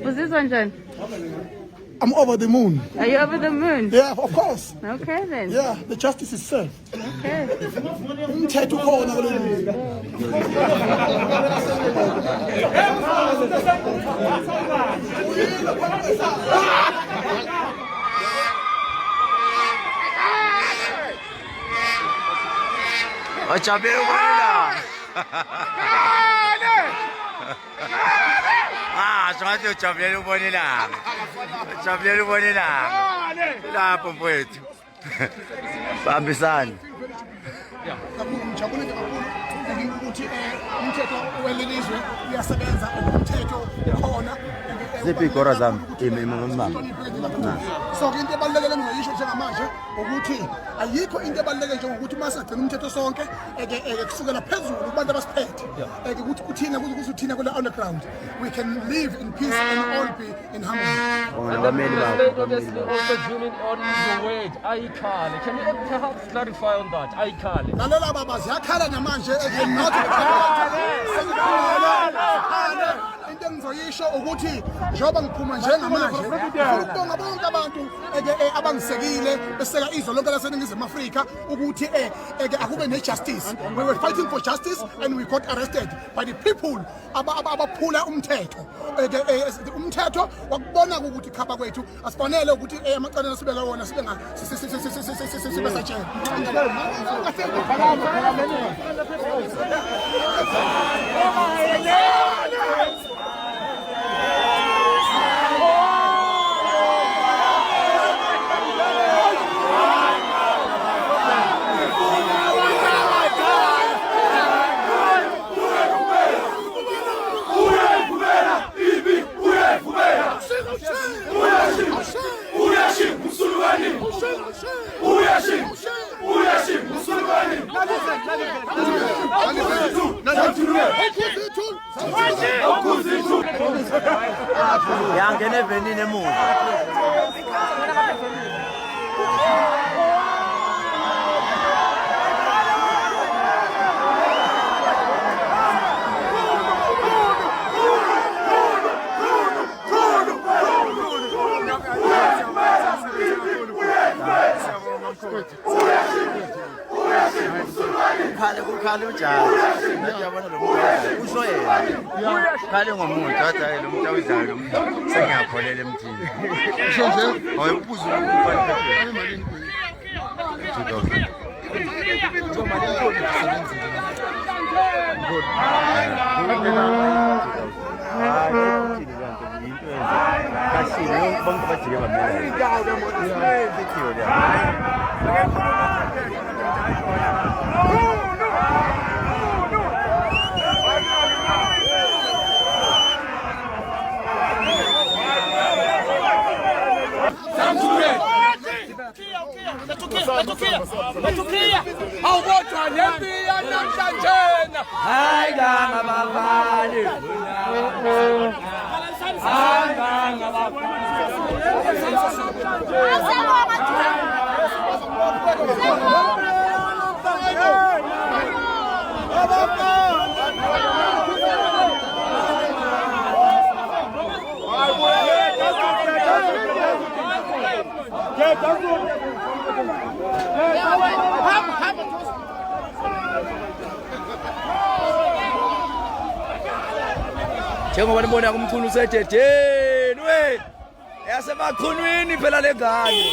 What's this one, John? I'm over the moon. Are you over the moon? Yeah, of course. Okay then. Yeah, the justice is served. Okay. Umthetho ukhona kule lizwe. Ujabulile ubonela. Songathi ujabulile ubonela. Ujabulile ubonela. Lapho mfowethu. Bambisana. Ngijabule kakhulu ukuthi umthetho welizwe uyasebenza umthetho khona. Ziphi igora zami? Imama. So into ebalulekile ngiyisho njengamanje ukuthi ayikho into ebalulekile njengokuthi masagcina umthetho sonke kusukela phezulu kubantu abasiphethe ukuthi kuthina ukuthi uthina kule underground we can live in peace and all be in harmony. Can you perhaps clarify on that? Ayikale. Lalela baba ziyakhala namanje into engizoyisho ukuthi njengoba ngiphuma njengamanje ngifuna ukubonga bonke abantu abangisekile beseka izwe lonke laseNingizimu Afrika ukuthi akube ne-justice. We were fighting for justice and we got arrested by the people abaphula umthetho. Umthetho wakubona ukuthi khaba kwethu asifanele ukuthi amacala sibeka wona sibe sibesatshela. Yangena evenini emuva. Kukhale ujalo. Ngiyabona lo muntu. Usho yena. Khale ngomuntu kodwa lo muntu awudlala lo muntu. Sengiyakholela emthini. Usho nje Awubuza ukuthi Natukia. Awodwa lempiya namhlanje. Hayi kanga bafani. Njengoba nibona kumthunu usededeni we. Yasemakhunwini phela lengane.